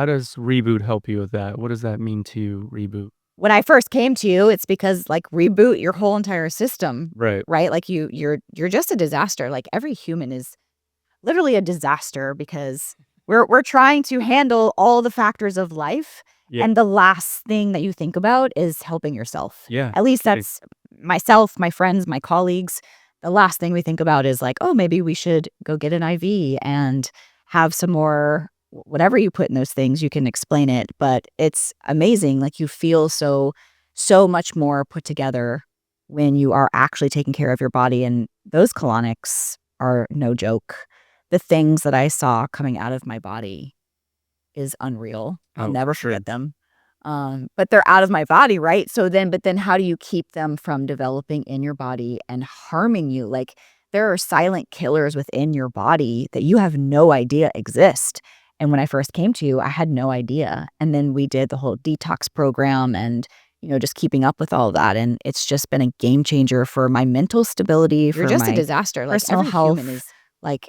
Speaker 1: does Reboot help you with that? What does that mean to you, Reboot?
Speaker 2: When I first came to you, it's because reboot your whole entire system,
Speaker 1: Right.
Speaker 2: right? You're just a disaster. Every human is literally a disaster because we're trying to handle all the factors of life.
Speaker 1: Yeah.
Speaker 2: And the last thing that you think about is helping yourself.
Speaker 1: Yeah.
Speaker 2: At least that's myself, my friends, my colleagues. The last thing we think about is maybe we should go get an IV and have some more, whatever you put in those things, you can explain it. But it's amazing. You feel so much more put together when you are actually taking care of your body. And those colonics are no joke. The things that I saw coming out of my body is unreal. I'll never forget them. But they're out of my body, right? But then how do you keep them from developing in your body and harming you? There are silent killers within your body that you have no idea exist. And when I first came to you, I had no idea. And then we did the whole detox program and, just keeping up with all of that. And it's just been a game changer for my mental stability, for
Speaker 3: just
Speaker 2: my
Speaker 3: a disaster.
Speaker 2: personal health.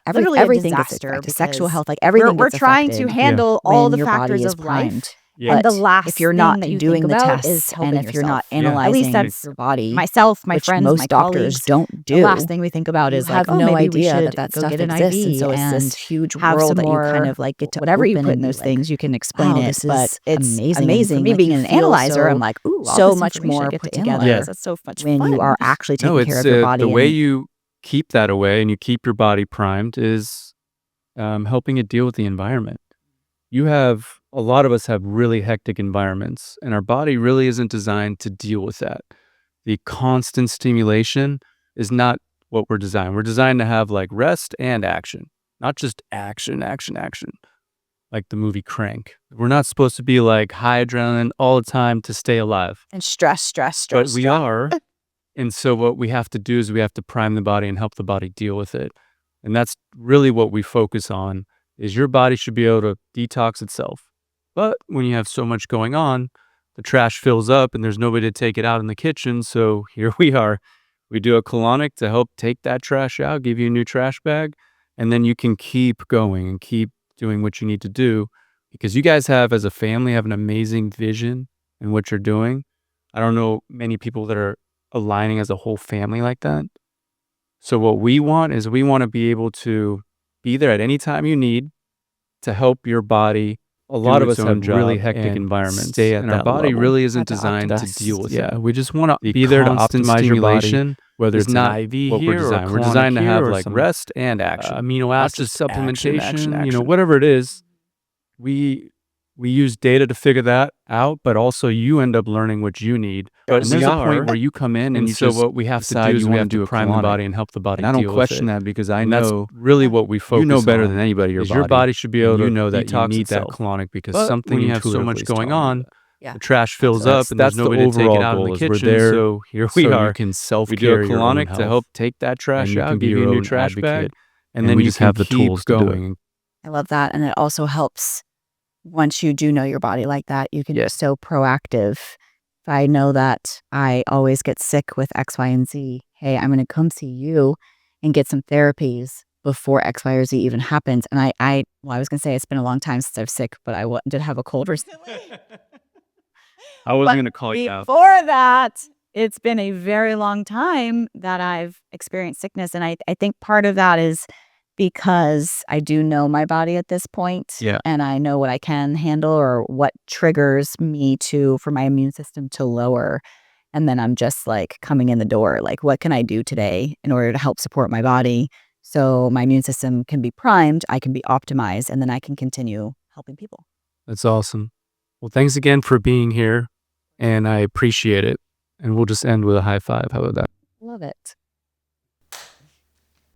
Speaker 3: Literally
Speaker 2: Everything
Speaker 3: a
Speaker 2: gets
Speaker 3: disaster
Speaker 2: affected. Sexual
Speaker 3: because
Speaker 2: health, everything
Speaker 3: we're
Speaker 2: gets
Speaker 3: trying
Speaker 2: affected
Speaker 3: to handle all
Speaker 2: when
Speaker 3: the
Speaker 2: your
Speaker 3: factors
Speaker 2: body is
Speaker 3: of life.
Speaker 2: primed.
Speaker 1: Yeah.
Speaker 3: And the
Speaker 2: But
Speaker 3: last
Speaker 2: if you're
Speaker 3: thing
Speaker 2: not
Speaker 3: that you
Speaker 2: doing
Speaker 3: think
Speaker 2: the
Speaker 3: about
Speaker 2: tests
Speaker 3: is helping
Speaker 2: and if you're not
Speaker 3: yourself.
Speaker 2: analyzing
Speaker 3: At least that's
Speaker 2: your body,
Speaker 3: myself, my
Speaker 2: which
Speaker 3: friends,
Speaker 2: most
Speaker 3: my
Speaker 2: doctors
Speaker 3: colleagues
Speaker 2: don't do,
Speaker 3: The last thing we think about
Speaker 2: you
Speaker 3: is
Speaker 2: have no
Speaker 3: maybe we
Speaker 2: idea
Speaker 3: should
Speaker 2: that
Speaker 3: go
Speaker 2: stuff
Speaker 3: get an
Speaker 2: exists.
Speaker 3: IV
Speaker 2: And so it's
Speaker 3: and
Speaker 2: this huge
Speaker 3: have
Speaker 2: world
Speaker 3: some
Speaker 2: that you kind
Speaker 3: more
Speaker 2: of get to
Speaker 3: whatever you
Speaker 2: open
Speaker 3: put in
Speaker 2: and
Speaker 3: those
Speaker 2: be
Speaker 3: things, you can explain it.
Speaker 2: this
Speaker 3: But
Speaker 2: is
Speaker 3: it's
Speaker 2: amazing.
Speaker 3: amazing.
Speaker 2: And for me being an analyzer, I'm all
Speaker 3: so
Speaker 2: this
Speaker 3: much
Speaker 2: information I
Speaker 3: more
Speaker 2: get
Speaker 3: put
Speaker 2: to
Speaker 3: together.
Speaker 2: analyze.
Speaker 3: That's so much
Speaker 2: When
Speaker 3: fun.
Speaker 2: you are actually
Speaker 1: No,
Speaker 2: taking care
Speaker 1: it's
Speaker 2: of your body.
Speaker 1: the way
Speaker 2: and
Speaker 1: you keep that away and you keep your body primed is helping it deal with the environment. A lot of us have really hectic environments, and our body really isn't designed to deal with that. The constant stimulation is not what we're designed. We're designed to have rest and action, not just action, action, action, like the movie Crank. We're not supposed to be high adrenaline all the time to stay alive,
Speaker 3: And stress.
Speaker 1: but we are. And so what we have to do is we have to prime the body and help the body deal with it. And that's really what we focus on, is your body should be able to detox itself. But when you have so much going on, the trash fills up and there's nobody to take it out in the kitchen. So here we are. We do a colonic to help take that trash out, give you a new trash bag, and then you can keep going and keep doing what you need to do, because you guys as a family, have an amazing vision in what you're doing. I don't know many people that are aligning as a whole family like that. So what we want is we want to be able to be there at any time you need to help your body. A lot of us have really hectic environments, and our body really isn't designed to deal with it. Yeah, we just want to be there to optimize your body, whether it's not an IV what we're designed. We're designed to have rest and action, amino acids, not just supplementation, whatever it is. We use data to figure that out, but also you end up learning what you need. And there's a point where you come in and so what we have to do is we have to prime the body and help the body deal with it. And I don't question that, because I know that's really what we focus on. You know better than anybody your body should be able to know that you need that colonic, because something when you have so much going on, the trash fills up and there's nobody to take it out in the kitchen. So here we are. You can self-care. We do a colonic to help take that trash out, give you a new trash bag, and then we just have the tools going.
Speaker 2: I love that. And it also helps once you do know your body like that, you can be so proactive. If I know that I always get sick with X, Y, and Z, hey, I'm going to come see you and get some therapies before X, Y, or Z even happens. And I was going to say it's been a long time since I was sick, but I did have a cold recently.
Speaker 1: I wasn't going to call you out.
Speaker 2: Before that, it's been a very long time that I've experienced sickness. And I think part of that is because I do know my body at this point, and I know what I can handle or what triggers me for my immune system to lower. And then I'm just coming in the door, what can I do today in order to help support my body so my immune system can be primed, I can be optimized, and then I can continue helping people.
Speaker 1: That's awesome. Well, thanks again for being here, and I appreciate it. And we'll just end with a high five. How about that?
Speaker 2: Love it.